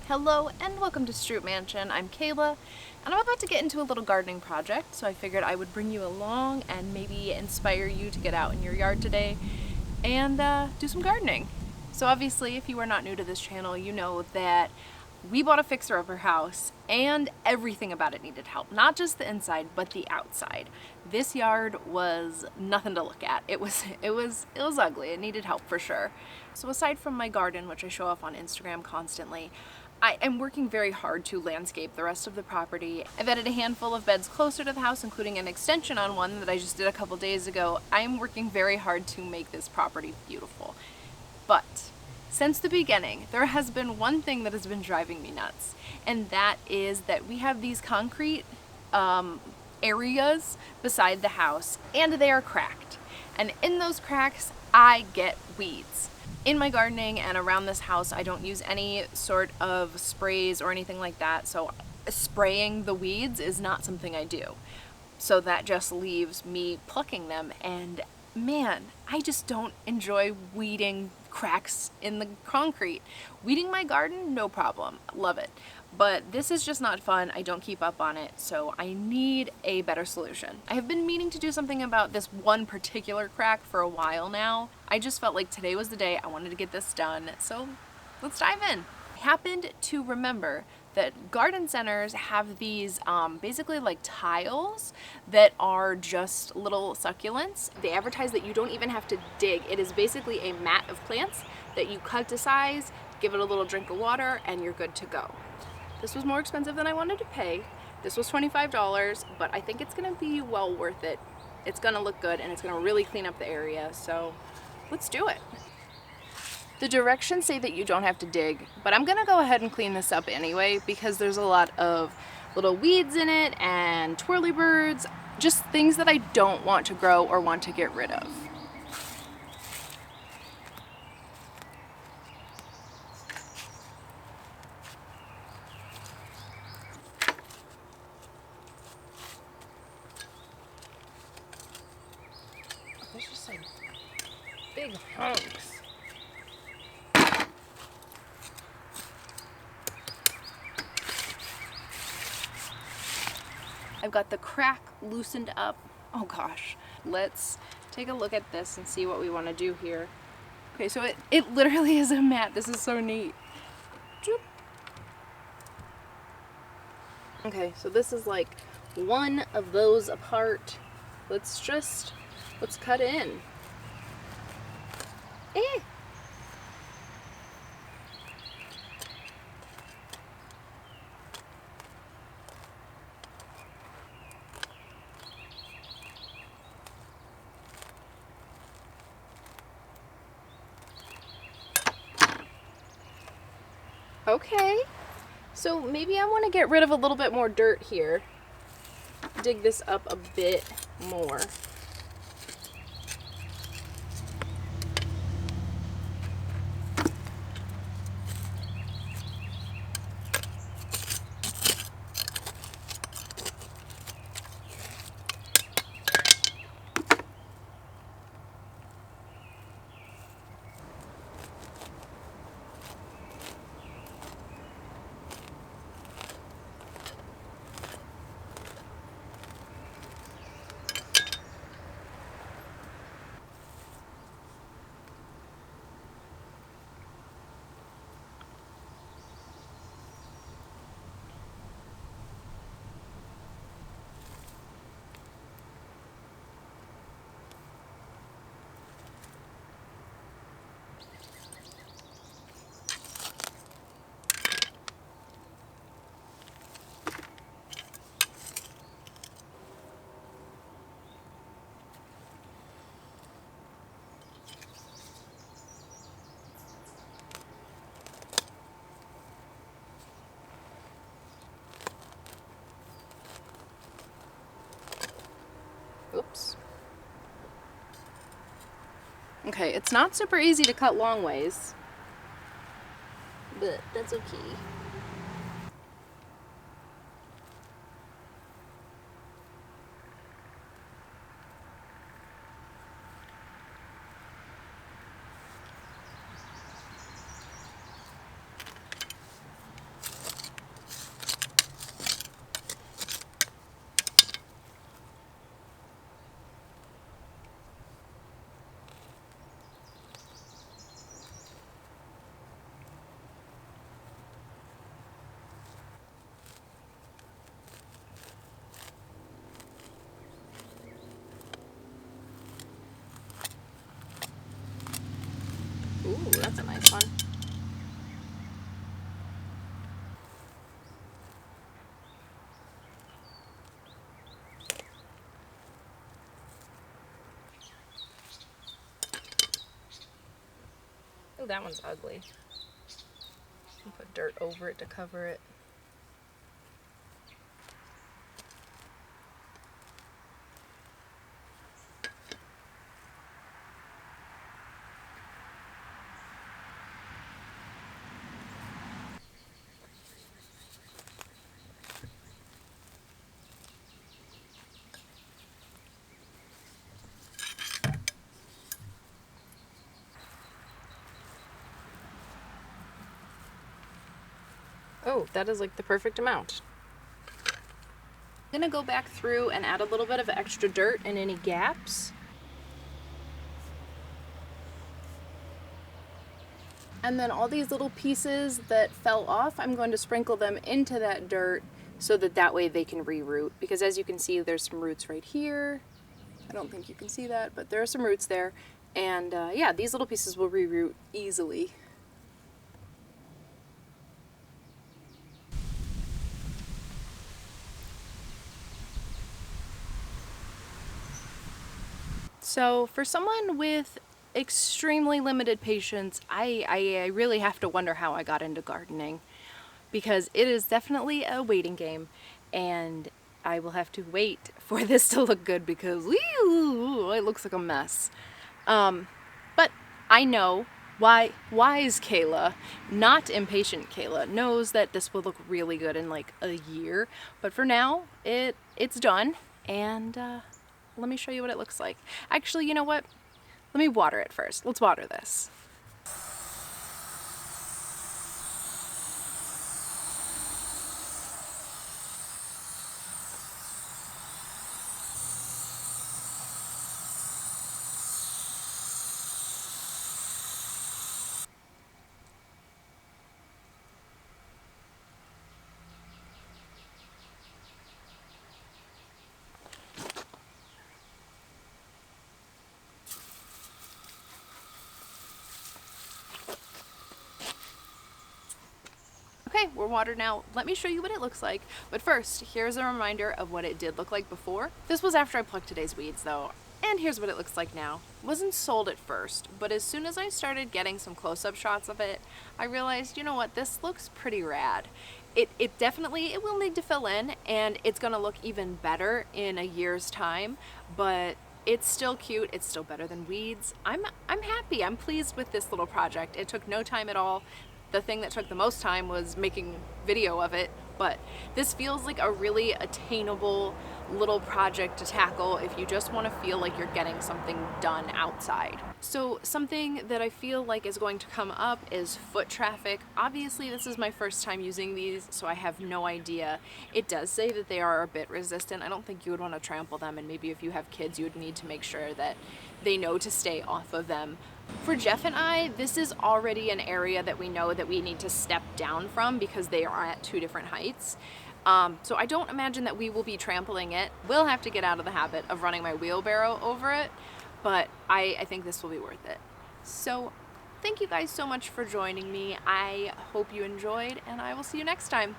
Hello and welcome to Stroop Mansion. I'm Kayla and I'm about to get into a little gardening project, so I figured I would bring you along and maybe inspire you to get out in your yard today and do some gardening. So obviously, if you are not new to this channel, you know that we bought a fixer-upper house and everything about it needed help. Not just the inside, but the outside. This yard was nothing to look at. It was ugly. It needed help for sure. So aside from my garden, which I show off on Instagram constantly, I am working very hard to landscape the rest of the property. I've added a handful of beds closer to the house, including an extension on one that I just did a couple days ago. I am working very hard to make this property beautiful. But since the beginning, there has been one thing that has been driving me nuts, and that is that we have these concrete areas beside the house, and they are cracked. And in those cracks, I get weeds. In my gardening and around this house, I don't use any sort of sprays or anything like that, so spraying the weeds is not something I do. So that just leaves me plucking them, and man, I just don't enjoy weeding cracks in the concrete. Weeding my garden, no problem, love it. But this is just not fun. I don't keep up on it, so I need a better solution. I have been meaning to do something about this one particular crack for a while now. I just felt like today was the day I wanted to get this done, so let's dive in. I happened to remember that garden centers have these basically like tiles that are just little succulents. They advertise that you don't even have to dig. It is basically a mat of plants that you cut to size, give it a little drink of water, and you're good to go. This was more expensive than I wanted to pay. This was $25, but I think it's gonna be well worth it. It's gonna look good and it's gonna really clean up the area, so let's do it. The directions say that you don't have to dig, but I'm gonna go ahead and clean this up anyway because there's a lot of little weeds in it and twirly birds, just things that I don't want to grow or want to get rid of. There's just like big hunks. I've got the crack loosened up. Oh gosh, let's take a look at this and see what we want to do here. Okay, so it literally is a mat. This is so neat. Okay, so this is like one of those apart. Let's cut in. Eh. Okay, so maybe I want to get rid of a little bit more dirt here. Dig this up a bit more. Oops. Okay, it's not super easy to cut long ways, but that's okay. Oh, that one's ugly. Put dirt over it to cover it. Oh, that is like the perfect amount. I'm gonna go back through and add a little bit of extra dirt in any gaps. And then all these little pieces that fell off, I'm going to sprinkle them into that dirt so that way they can reroot. Because as you can see, there's some roots right here. I don't think you can see that, but there are some roots there. And yeah, these little pieces will reroot easily. So for someone with extremely limited patience, I really have to wonder how I got into gardening, because it is definitely a waiting game, and I will have to wait for this to look good because it looks like a mess. But I know wise Kayla, not impatient Kayla, knows that this will look really good in like a year. But for now, it's done, and let me show you what it looks like. Actually, you know what? Let me water it first. Let's water this. Okay, we're watered now. Let me show you what it looks like. But first, here's a reminder of what it did look like before. This was after I plucked today's weeds though. And here's what it looks like now. It wasn't sold at first, but as soon as I started getting some close-up shots of it, I realized, you know what, this looks pretty rad. It definitely, it will need to fill in, and it's gonna look even better in a year's time, but it's still cute. It's still better than weeds. I'm happy. I'm pleased with this little project. It took no time at all. The thing that took the most time was making video of it, but this feels like a really attainable little project to tackle if you just want to feel like you're getting something done outside. So something that I feel like is going to come up is foot traffic. Obviously this is my first time using these, so I have no idea. It does say that they are a bit resistant. I don't think you would want to trample them, and maybe if you have kids you would need to make sure that they know to stay off of them. For Jeff and I, this is already an area that we know that we need to step down from because they are at two different heights. So I don't imagine that we will be trampling it. We'll have to get out of the habit of running my wheelbarrow over it, but I think this will be worth it. So thank you guys so much for joining me. I hope you enjoyed, and I will see you next time.